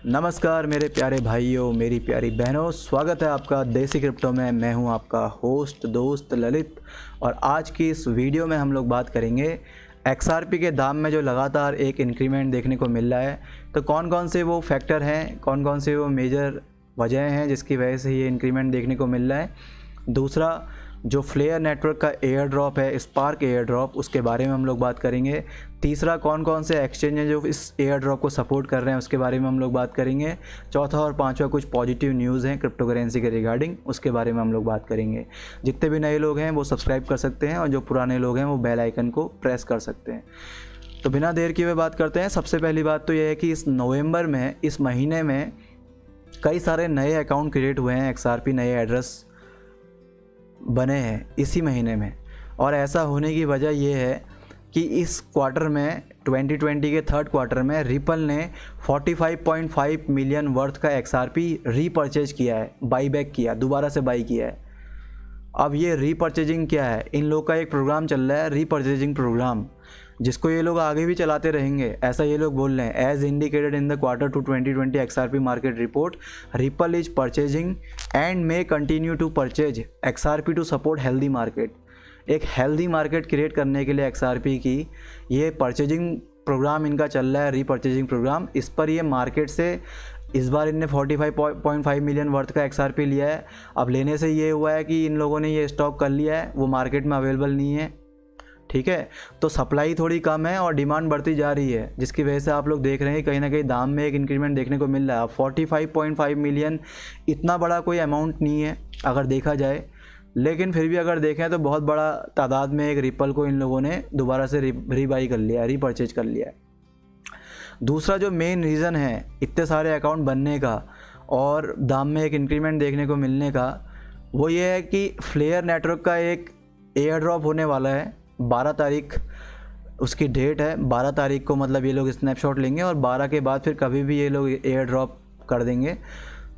नमस्कार मेरे प्यारे भाइयों, मेरी प्यारी बहनों, स्वागत है आपका देसी क्रिप्टो में। मैं हूं आपका होस्ट दोस्त ललित और आज की इस वीडियो में हम लोग बात करेंगे XRP के दाम में जो लगातार एक इंक्रीमेंट देखने को मिल रहा है। तो कौन कौन से वो फैक्टर हैं, कौन कौन से वो मेजर वजह हैं जिसकी वजह से ये इंक्रीमेंट देखने को मिल रहा है। दूसरा, जो फ्लेयर नेटवर्क का एयर ड्रॉप है, स्पार्क एयर ड्रॉप, उसके बारे में हम लोग बात करेंगे। तीसरा, कौन कौन से एक्सचेंज हैं जो इस एयर ड्रॉप को सपोर्ट कर रहे हैं, उसके बारे में हम लोग बात करेंगे। चौथा और पांचवा, कुछ पॉजिटिव न्यूज़ हैं क्रिप्टो करेंसी के रिगार्डिंग, उसके बारे में हम लोग बात करेंगे। जितने भी नए लोग हैं वो सब्सक्राइब कर सकते हैं और जो पुराने लोग हैं वो बेल आइकन को प्रेस कर सकते हैं। तो बिना देर किए हुए बात करते हैं। सबसे पहली बात तो यह है कि इस नवंबर में, इस महीने में कई सारे नए अकाउंट क्रिएट हुए हैं, XRP नए एड्रेस बने हैं इसी महीने में। और ऐसा होने की वजह यह है कि इस क्वार्टर में 2020 के थर्ड क्वार्टर में रिपल ने 45.5 मिलियन वर्थ का XRP रीपरचेज किया है, बाईबैक किया, दोबारा से बाई किया है। अब ये रीपरचेजिंग क्या है? इन लोग का एक प्रोग्राम चल रहा है, रीपरचेजिंग प्रोग्राम, जिसको ये लोग आगे भी चलाते रहेंगे, ऐसा ये लोग बोल रहे हैं। As indicated in the quarter two 2020 XRP market report, Ripple is purchasing and may continue to purchase XRP to support healthy market. एक हेल्दी मार्केट क्रिएट करने के लिए XRP की ये परचेजिंग प्रोग्राम इनका चल रहा है, रीपरचेजिंग प्रोग्राम। इस पर ये मार्केट से इस बार इनने 45.5 मिलियन वर्थ का XRP लिया है। अब लेने से ये हुआ है कि इन लोगों ने ये स्टॉक कर लिया है, वो मार्केट में अवेलेबल नहीं है, ठीक है। तो सप्लाई थोड़ी कम है और डिमांड बढ़ती जा रही है, जिसकी वजह से आप लोग देख रहे हैं कहीं ना कहीं दाम में एक इंक्रीमेंट देखने को मिल रहा है। अब 45.5 मिलियन इतना बड़ा कोई अमाउंट नहीं है अगर देखा जाए, लेकिन फिर भी अगर देखें तो बहुत बड़ा तादाद में एक रिपल को इन लोगों ने दोबारा से रीबाई कर लिया, रीपरचेज कर लिया है। दूसरा जो मेन रीज़न है इतने सारे अकाउंट बनने का और दाम में एक इंक्रीमेंट देखने को मिलने का, वो ये है कि फ्लेयर नेटवर्क का एक एयर ड्रॉप होने वाला है। 12 तारीख उसकी डेट है। 12 तारीख को मतलब ये लोग स्नैपशॉट लेंगे और 12 के बाद फिर कभी भी ये लोग एयर ड्रॉप कर देंगे।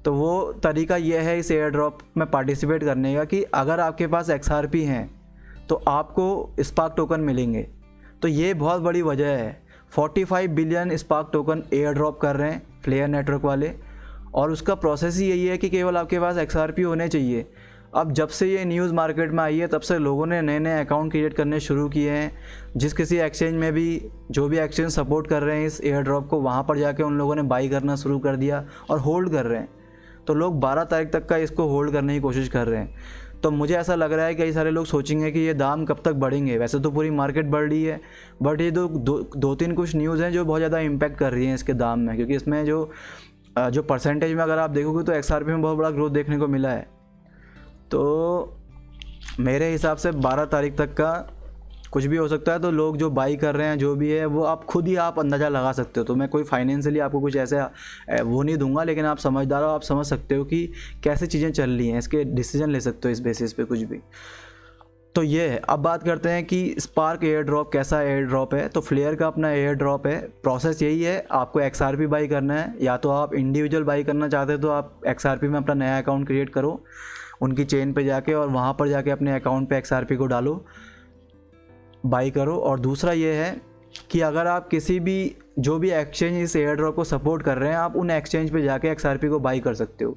तो वो तरीका ये है इस एयर ड्रॉप में पार्टिसिपेट करने का कि अगर आपके पास XRP हैं तो आपको स्पार्क टोकन मिलेंगे। तो ये बहुत बड़ी वजह है। 45 billion spark token air drop कर रहे हैं फ्लेयर नेटवर्क वाले, और उसका प्रोसेस ही यही है कि केवल आपके पास XRP होने चाहिए। अब जब से ये न्यूज़ मार्केट में आई है तब से लोगों ने नए नए अकाउंट क्रिएट करने शुरू किए हैं। जिस किसी एक्सचेंज में भी, जो भी एक्सचेंज सपोर्ट कर रहे हैं इस एयर ड्रॉप को, वहाँ पर जाके उन लोगों ने बाई करना शुरू कर दिया और होल्ड कर रहे हैं। तो लोग 12 तारीख तक का इसको होल्ड करने की कोशिश कर रहे हैं। तो मुझे ऐसा लग रहा है कई सारे लोग सोचेंगे कि ये दाम कब तक बढ़ेंगे। वैसे तो पूरी मार्केट बढ़ रही है, बट ये दो तीन कुछ न्यूज़ हैं जो बहुत ज़्यादा इम्पैक्ट कर रही हैं इसके दाम में, क्योंकि इसमें जो परसेंटेज में अगर आप देखोगे तो XRP में बहुत बड़ा ग्रोथ देखने को मिला है। तो मेरे हिसाब से 12 तारीख तक का कुछ भी हो सकता है। तो लोग जो बाई कर रहे हैं, जो भी है, वो आप खुद ही आप अंदाज़ा लगा सकते हो। तो मैं कोई फाइनेंशियली आपको कुछ ऐसा वो नहीं दूंगा, लेकिन आप समझदार हो, आप समझ सकते हो कि कैसे चीज़ें चल रही हैं, इसके डिसीजन ले सकते हो इस बेसिस पे कुछ भी। तो ये है। अब बात करते हैं कि स्पार्क एयर ड्रॉप कैसा एयर ड्रॉप है। तो फ्लेयर का अपना एयर ड्रॉप है। प्रोसेस यही है, आपको XRP बाई करना है, या तो आप इंडिविजुअल बाई करना चाहते हो तो आप XRP में अपना नया अकाउंट क्रिएट करो उनकी चेन पे जाके, और वहाँ पर जाके अपने अकाउंट पे XRP को डालो, बाई करो। और दूसरा ये है कि अगर आप किसी भी, जो भी एक्सचेंज इस एयर ड्रॉप को सपोर्ट कर रहे हैं, आप उन एक्सचेंज पे जाके XRP को बाई कर सकते हो।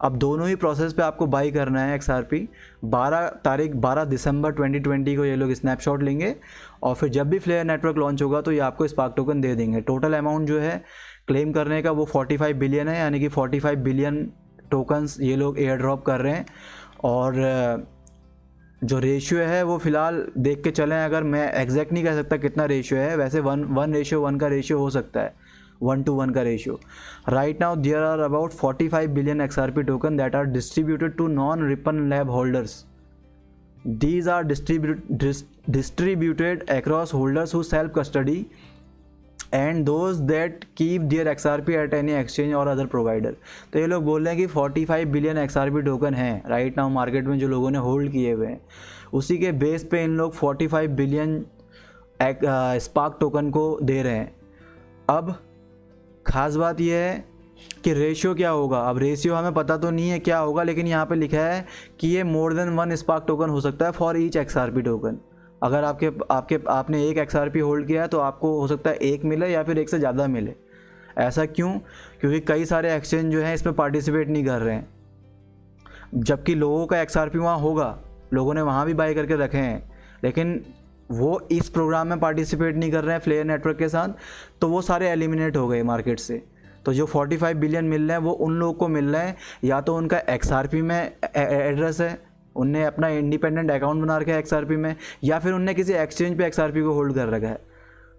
अब दोनों ही प्रोसेस पे आपको बाई करना है XRP। 12 दिसंबर 2020 को ये लोग स्नैपशॉट लेंगे और फिर जब भी फ्लेयर नेटवर्क लॉन्च होगा तो ये आपको स्पार्क टोकन दे देंगे। टोटल अमाउंट जो है क्लेम करने का वो 45 बिलियन है, यानी कि 45 बिलियन टोकन्स ये लोग एयर ड्रॉप कर रहे हैं। और जो रेशियो है वो फ़िलहाल देख के चलें, अगर मैं एग्जैक्ट नहीं कह सकता कितना रेशियो है, वैसे 1:1 का रेशियो हो सकता है, 1:1 का ratio. Right now there are about 45 billion XRP token that are distributed to non Ripple lab holders. These are distributed across holders who self custody and those that keep their XRP at any exchange or other provider। तो ये लोग बोल रहे हैं कि 45 billion XRP token हैं right now market में जो लोगों ने होल्ड किए हुए हैं, उसी के बेस पे इन लोग 45 बिलियन स्पार्क टोकन को दे रहे हैं। अब ख़ास बात यह है कि रेशियो क्या होगा। अब रेशियो हमें पता तो नहीं है क्या होगा, लेकिन यहाँ पे लिखा है कि ये मोर देन 1 स्पार्क टोकन हो सकता है फॉर ईच XRP टोकन। अगर आपने एक XRP होल्ड किया है तो आपको हो सकता है 1 मिले या फिर 1 से ज़्यादा मिले। ऐसा क्यों? क्योंकि कई सारे एक्सचेंज जो हैं इसमें पार्टिसिपेट नहीं कर रहे हैं, जबकि लोगों का XRP वहाँ होगा, लोगों ने वहाँ भी बाई करके रखे हैं, लेकिन वो इस प्रोग्राम में पार्टिसिपेट नहीं कर रहे हैं फ्लेयर नेटवर्क के साथ, तो वो सारे एलिमिनेट हो गए मार्केट से। तो जो 45 बिलियन मिल रहे हैं वो उन लोगों को मिल रहे हैं या तो उनका XRP में एड्रेस है, उनने अपना इंडिपेंडेंट अकाउंट बना रखा है XRP में, या फिर उनने किसी एक्सचेंज पे XRP को होल्ड कर रखा है।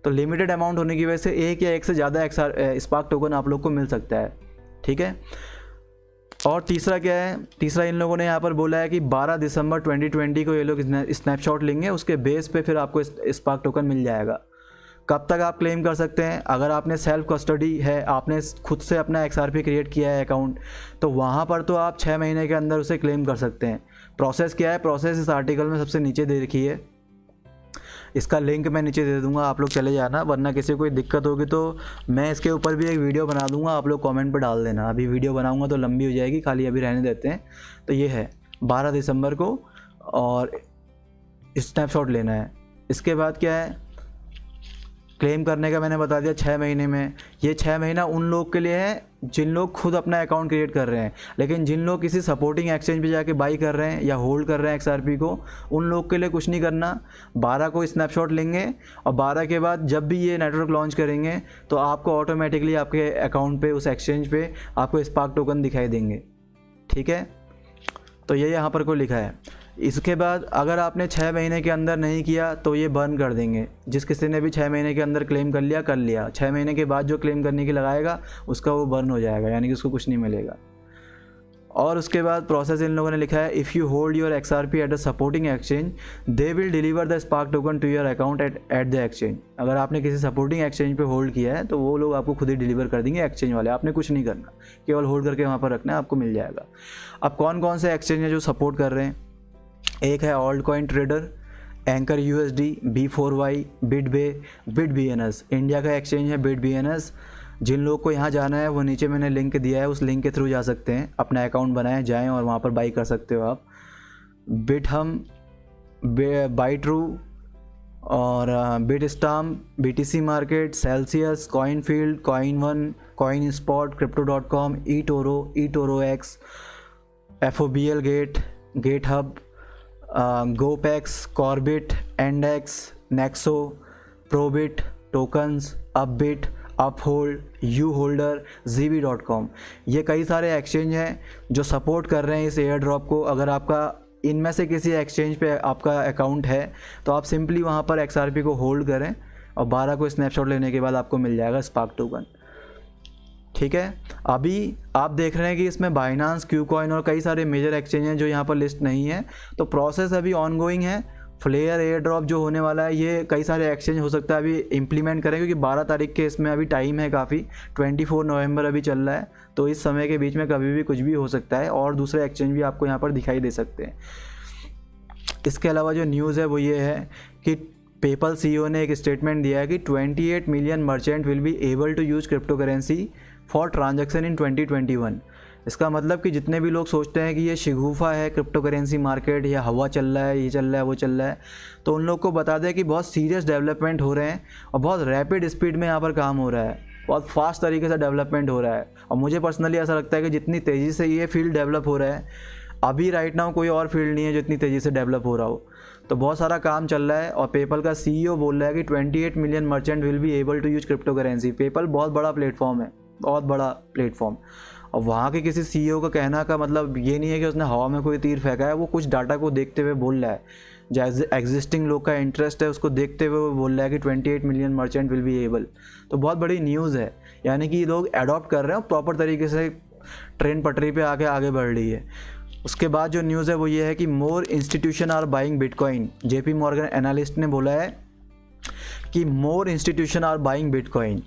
तो लिमिटेड अमाउंट होने की वजह से एक या एक से ज़्यादा स्पार्क टोकन आप लोग को मिल सकता है, ठीक है। और तीसरा क्या है, तीसरा इन लोगों ने यहाँ पर बोला है कि 12 दिसंबर 2020 को ये लोग स्नैपशॉट लेंगे, उसके बेस पे फिर आपको स्पार्क टोकन मिल जाएगा। कब तक आप क्लेम कर सकते हैं? अगर आपने सेल्फ कस्टडी है, आपने खुद से अपना XRP क्रिएट किया है अकाउंट, तो वहाँ पर तो आप 6 महीने के अंदर उसे क्लेम कर सकते हैं। प्रोसेस क्या है? प्रोसेस इस आर्टिकल में सबसे नीचे दे रखी है, इसका लिंक मैं नीचे दे दूंगा, आप लोग चले जाना, वरना किसी को कोई दिक्कत होगी तो मैं इसके ऊपर भी एक वीडियो बना दूंगा, आप लोग कमेंट पर डाल देना। अभी वीडियो बनाऊंगा तो लंबी हो जाएगी, खाली अभी रहने देते हैं। तो ये है 12 दिसंबर को और स्नैपशॉट लेना है। इसके बाद क्या है, क्लेम करने का मैंने बता दिया 6 महीने में। ये 6 महीना उन लोग के लिए है जिन लोग खुद अपना अकाउंट क्रिएट कर रहे हैं, लेकिन जिन लोग किसी सपोर्टिंग एक्सचेंज पे जाके बाई कर रहे हैं या होल्ड कर रहे हैं XRP को, उन लोग के लिए कुछ नहीं करना। 12 को स्नैपशॉट लेंगे और 12 के बाद जब भी ये नेटवर्क लॉन्च करेंगे तो आपको ऑटोमेटिकली आपके अकाउंट पे, उस एक्सचेंज पे आपको स्पार्क टोकन दिखाई देंगे, ठीक है। तो ये यहाँ पर को लिखा है। इसके बाद अगर आपने 6 महीने के अंदर नहीं किया तो ये बर्न कर देंगे। जिस किसी ने भी 6 महीने के अंदर क्लेम कर लिया, 6 महीने के बाद जो क्लेम करने की लगाएगा उसका वो बर्न हो जाएगा, यानी कि उसको कुछ नहीं मिलेगा। और उसके बाद प्रोसेस इन लोगों ने लिखा है, if you hold your XRP at a supporting exchange they will deliver the spark token to your account at the exchange. अगर आपने किसी सपोर्टिंग एक्सचेंज पे होल्ड किया है तो वो लोग आपको खुद ही डिलीवर कर देंगे, एक्सचेंज वाले, आपने कुछ नहीं करना, केवल होल्ड करके वहाँ पर रखना है, आपको मिल जाएगा। अब कौन कौन से एक्सचेंज हैं जो सपोर्ट कर रहे हैं? एक है alt coin trader, anchor USD, B4Y, BitBNS। India का एक्सचेंज है BitBNS। जिन लोग को यहाँ जाना है वो नीचे मैंने लिंक दिया है, उस लिंक के थ्रू जा सकते हैं, अपना अकाउंट बनाएं, जाएं और वहाँ पर बाई कर सकते हो आप। बिटहम, बाइट्रू और Bitstamp, BTC market, Celsius, CoinField, कॉइन1, CoinSpot, crypto.com, eToro X, FOBL Gate, GateHub, Gopax, Korbit, एंडेक्स, Nexo, ProBit, tokens, Upbit, Uphold, YouHodler, ZB.com। ये कई सारे एक्सचेंज हैं जो सपोर्ट कर रहे हैं इस एयर ड्रॉप को। अगर आपका इनमें से किसी एक्सचेंज पे आपका अकाउंट है तो आप सिंपली वहाँ पर XRP को होल्ड करें और 12 को स्नैपशॉट लेने के बाद आपको मिल जाएगा स्पार्क टोकन, ठीक है। अभी आप देख रहे हैं कि इसमें बाइनांस, क्यूकॉइन और कई सारे मेजर एक्सचेंज हैं जो यहाँ पर लिस्ट नहीं है, तो प्रोसेस अभी ऑनगोइंग है। फ्लेयर एयर ड्रॉप जो होने वाला है ये कई सारे एक्सचेंज हो सकता है अभी इम्प्लीमेंट करें, क्योंकि 12 तारीख के इसमें अभी टाइम है काफ़ी, 24 नवंबर अभी चल रहा है, तो इस समय के बीच में कभी भी कुछ भी हो सकता है और दूसरे एक्सचेंज भी आपको यहाँ पर दिखाई दे सकते हैं। इसके अलावा जो न्यूज़ है वो ये है कि पेपल CEO ने एक स्टेटमेंट दिया है कि 28 million merchant will be able to use crypto currency for transaction in 2021। इसका मतलब कि जितने भी लोग सोचते हैं कि ये शिगुफा है क्रिप्टो करेंसी मार्केट, या हवा चल रहा है, ये चल रहा है, वो चल रहा है, तो उन लोग को बता दें कि बहुत सीरियस डेवलपमेंट हो रहे हैं और बहुत रैपिड स्पीड में यहाँ पर काम हो रहा है, बहुत फास्ट तरीके से डेवलपमेंट हो रहा है। और मुझे पर्सनली ऐसा लगता है कि जितनी तेज़ी से ये फील्ड डेवलप हो रहा है, अभी राइट नाउ कोई और फील्ड नहीं है जो इतनी तेज़ी से डेवलप हो रहा हो, तो बहुत सारा काम चल रहा है। और पेपल का CEO बोल रहा है कि 28 million merchant will be able to use crypto currency. PayPal बहुत बड़ा प्लेटफॉर्म है, बहुत बड़ा प्लेटफॉर्म, और वहाँ के किसी CEO का कहना का मतलब ये नहीं है कि उसने हवा में कोई तीर फेंका है, वो कुछ डाटा को देखते हुए बोल रहा है, जो एग्जिस्टिंग लोग का इंटरेस्ट है उसको देखते हुए वो बोल रहा है कि 28 million merchant will be able. तो बहुत बड़ी न्यूज़ है, यानी कि लोग अडॉप्ट कर रहे हैं, प्रॉपर तरीके से ट्रेन पटरी पे आगे बढ़ रही है। उसके बाद जो न्यूज़ है वो ये है कि more institution are buying bitcoin. JP Morgan analyst ने बोला है कि more institution are buying bitcoin.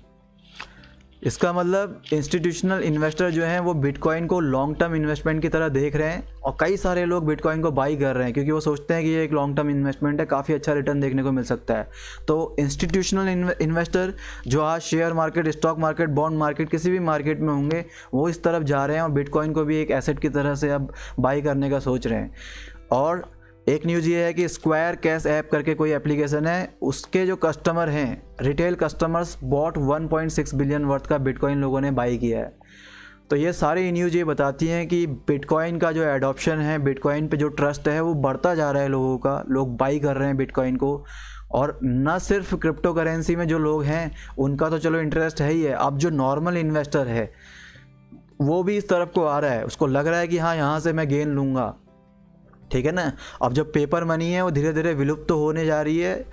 इसका मतलब इंस्टीट्यूशनल इन्वेस्टर जो हैं वो बिटकॉइन को लॉन्ग टर्म इन्वेस्टमेंट की तरह देख रहे हैं और कई सारे लोग बिटकॉइन को बाई कर रहे हैं, क्योंकि वो सोचते हैं कि ये एक लॉन्ग टर्म इन्वेस्टमेंट है, काफ़ी अच्छा रिटर्न देखने को मिल सकता है। तो इंस्टीट्यूशनल इन्वेस्टर जो आज share market, stock market, bond market, किसी भी मार्केट में होंगे, वो इस तरफ जा रहे हैं और बिटकॉइन को भी एक एसेट की तरह से अब बाई करने का सोच रहे हैं। और एक न्यूज़ ये है कि स्क्वायर कैश ऐप करके कोई एप्लीकेशन है, उसके जो कस्टमर हैं, retail customers bought 1.6 billion worth का बिटकॉइन लोगों ने बाई किया है। तो ये सारी न्यूज़ ये बताती हैं कि बिटकॉइन का जो एडॉप्शन है, बिटकॉइन पे जो ट्रस्ट है वो बढ़ता जा रहा है लोगों का, लोग बाई कर रहे हैं बिटकॉइन को। और ना सिर्फ क्रिप्टो करेंसी में जो लोग हैं उनका तो चलो इंटरेस्ट है ही है, अब जो नॉर्मल इन्वेस्टर है वो भी इस तरफ को आ रहा है, उसको लग रहा है कि हाँ यहाँ से मैं गेन लूँगा, ठीक है ना। अब जो पेपर मनी है वो धीरे धीरे विलुप्त तो होने जा रही है,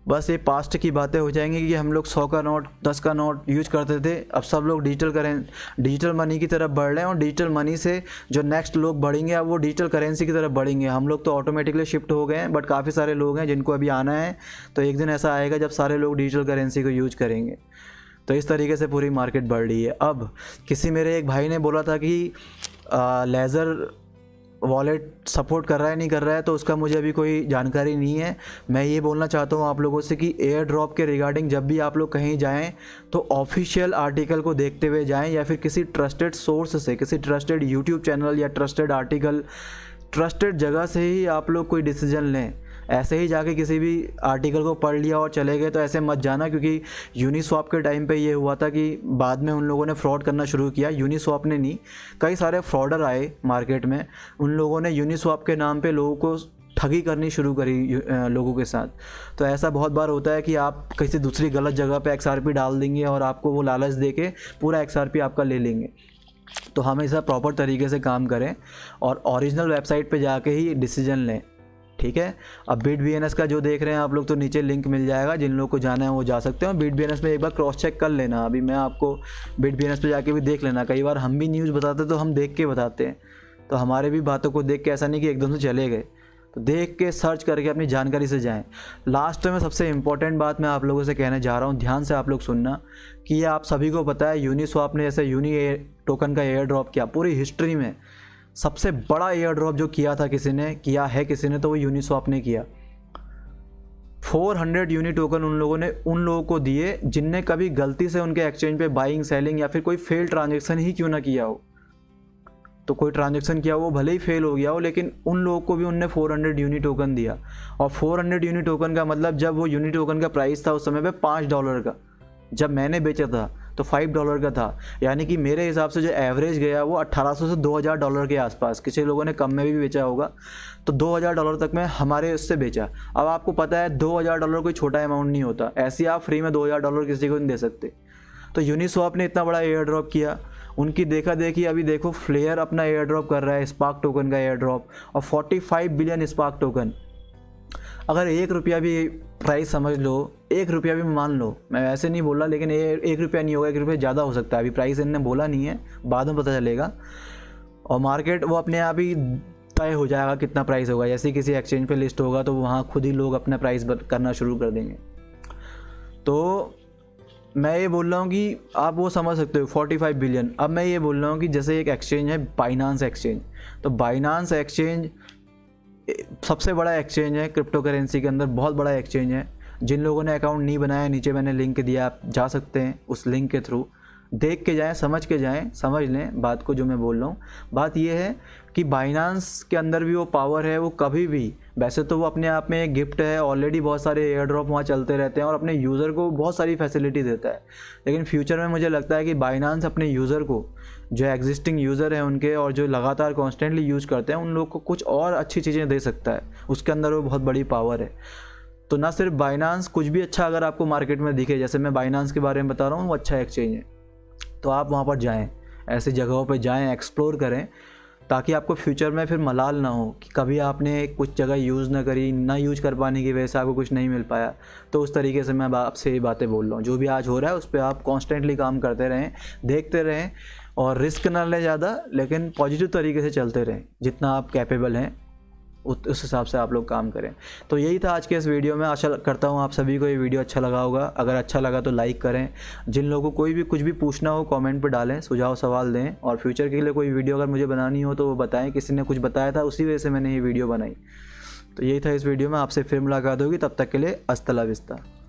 बस ये पास्ट की बातें हो जाएंगी कि हम लोग 100 का नोट 10 का नोट यूज करते थे, अब सब लोग डिजिटल मनी की तरफ बढ़ रहे हैं। और डिजिटल मनी से जो नेक्स्ट लोग बढ़ेंगे अब वो डिजिटल करेंसी की तरफ बढ़ेंगे। हम लोग तो ऑटोमेटिकली शिफ्ट हो गए हैं, बट काफ़ी सारे लोग हैं जिनको अभी आना है। तो एक दिन ऐसा आएगा जब सारे लोग डिजिटल करेंसी को यूज करेंगे। तो इस तरीके से पूरी मार्केट बढ़ रही है। अब मेरे एक भाई ने बोला था कि लेज़र वॉलेट सपोर्ट कर रहा है नहीं कर रहा है, तो उसका मुझे अभी कोई जानकारी नहीं है। मैं ये बोलना चाहता हूँ आप लोगों से कि एयर ड्रॉप के रिगार्डिंग जब भी आप लोग कहीं जाएं तो ऑफिशियल आर्टिकल को देखते हुए जाएं, या फिर किसी ट्रस्टेड सोर्स से, किसी ट्रस्टेड यूट्यूब चैनल या ट्रस्टेड आर्टिकल, ट्रस्टेड जगह से ही आप लोग कोई डिसीजन लें। ऐसे ही जाके किसी भी आर्टिकल को पढ़ लिया और चले गए तो ऐसे मत जाना, क्योंकि यूनिस्वैप के टाइम पे ये हुआ था कि बाद में उन लोगों ने फ्रॉड करना शुरू किया। यूनिस्वैप ने नहीं, कई सारे फ्रॉडर आए मार्केट में, उन लोगों ने यूनिस्वैप के नाम पे लोगों को ठगी करनी शुरू करी लोगों के साथ। तो ऐसा बहुत बार होता है कि आप किसी दूसरी गलत जगह पे XRP डाल देंगे और आपको वो लालच दे के पूरा XRP आपका ले लेंगे। तो हमेशा प्रॉपर तरीके से काम करें और ओरिजिनल वेबसाइट पे जाके ही डिसीजन लें, ठीक है। अब BitBNS का जो देख रहे हैं आप लोग तो नीचे लिंक मिल जाएगा, जिन लोगों को जाना है वो जा सकते हैं। BitBNS में एक बार क्रॉस चेक कर लेना, अभी मैं आपको BitBNS पे जाके भी देख लेना। कई बार हम भी न्यूज़ बताते तो हम देख के बताते हैं, तो हमारे भी बातों को देख के ऐसा नहीं कि एकदम से चले गए, तो देख के सर्च करके अपनी जानकारी से जाएं। लास्ट में सबसे इम्पॉर्टेंट बात मैं आप लोगों से कहने जा रहा हूँ, ध्यान से आप लोग सुनना, कि ये आप सभी को पता है यूनिस्वैप ने जैसे यूनी टोकन का एयर ड्रॉप किया, पूरी हिस्ट्री में सबसे बड़ा एयर ड्रॉप जो किया था किसी ने तो वो यूनिस्वैप ने किया। 400 यूनी टोकन उन लोगों को दिए जिनने कभी गलती से उनके एक्सचेंज पे बाइंग सेलिंग या फिर कोई फेल ट्रांजैक्शन ही क्यों ना किया हो। तो कोई ट्रांजैक्शन किया वो भले ही फेल हो गया हो, लेकिन उन लोगों को भी उनने 400 यूनी टोकन दिया। और 400 यूनी टोकन का मतलब, जब वो यूनी टोकन का प्राइस था उस समय पे $5 का, जब मैंने बेचा था तो $5 का था। यानी कि मेरे हिसाब से जो एवरेज गया वो $1800 से $2000 के आसपास, किसी लोगों ने कम में भी बेचा होगा, तो $2000 तक में हमारे उससे बेचा। अब आपको पता है $2000 कोई छोटा अमाउंट नहीं होता, ऐसे आप फ्री में $2000 किसी को नहीं दे सकते। तो यूनिस्वैप ने इतना बड़ा एयर ड्रॉप किया, उनकी देखा देखी अभी देखो फ्लेयर अपना एयर ड्रॉप कर रहा है, स्पार्क टोकन का एयर ड्रॉप, और 45 बिलियन स्पार्क टोकन। अगर ₹1 भी प्राइस समझ लो, ₹1 भी मान लो, मैं वैसे नहीं बोल रहा, लेकिन ₹1 नहीं होगा, ₹1 ज़्यादा हो सकता है। अभी प्राइस इन्होंने बोला नहीं है, बाद में पता चलेगा, और मार्केट वो अपने आप ही तय हो जाएगा कितना प्राइस होगा। जैसे किसी एक्सचेंज पे लिस्ट होगा तो वहाँ खुद ही लोग अपना प्राइस करना शुरू कर देंगे। तो मैं ये बोल रहा हूँ कि आप वो समझ सकते हो 45 बिलियन। अब मैं ये बोल रहा हूँ कि जैसे एक एक्सचेंज है बाइनांस एक्सचेंज, तो बाइनांस एक्सचेंज सबसे बड़ा एक्सचेंज है क्रिप्टो करेंसी के अंदर, बहुत बड़ा एक्सचेंज है। जिन लोगों ने अकाउंट नहीं बनाया, नीचे मैंने लिंक दिया, आप जा सकते हैं उस लिंक के थ्रू, देख के जाएं, समझ के जाएं, समझ लें बात को जो मैं बोल रहा हूँ। बात ये है कि बाइनांस के अंदर भी वो पावर है, वो कभी भी, वैसे तो वो अपने आप में एक गिफ्ट है, ऑलरेडी बहुत सारे एयर ड्रॉप वहाँ चलते रहते हैं और अपने यूज़र को बहुत सारी फैसिलिटी देता है। लेकिन फ्यूचर में मुझे लगता है कि बाइनांस अपने यूज़र को, जो एग्जिस्टिंग यूज़र हैं उनके, और जो लगातार कॉन्स्टेंटली यूज़ करते हैं उन लोग को कुछ और अच्छी चीज़ें दे सकता है, उसके अंदर वो बहुत बड़ी पावर है। तो ना सिर्फ बाइनांस, कुछ भी अच्छा अगर आपको मार्केट में दिखे, जैसे मैं बाइनांस के बारे में बता रहा हूँ, वो अच्छा एक्सचेंज है, तो आप वहाँ पर जाएं, ऐसी जगहों पे जाएं, एक्सप्लोर करें, ताकि आपको फ्यूचर में फिर मलाल ना हो कि कभी आपने कुछ जगह यूज़ ना करी, ना यूज़ कर पाने की वजह से आपको कुछ नहीं मिल पाया। तो उस तरीके से मैं आपसे ये बातें बोल रहा हूँ। जो भी आज हो रहा है उस पर आप कॉन्स्टेंटली काम करते रहें, देखते रहें, और रिस्क ना लें ज़्यादा, लेकिन पॉजिटिव तरीके से चलते रहें, जितना आप कैपेबल हैं उस हिसाब से आप लोग काम करें। तो यही था आज के इस वीडियो में। आशा करता हूँ आप सभी को ये वीडियो अच्छा लगा होगा। अगर अच्छा लगा तो लाइक करें। जिन लोगों को कोई भी कुछ भी पूछना हो कमेंट पे डालें, सुझाव सवाल दें, और फ्यूचर के लिए कोई वीडियो अगर मुझे बनानी हो तो वो बताएं। किसी ने कुछ बताया था, उसी वजह से मैंने ये वीडियो बनाई। तो यही था इस वीडियो में। आपसे फिर मुलाकात होगी, तब तक के लिए अस्सलाम वालेकुम।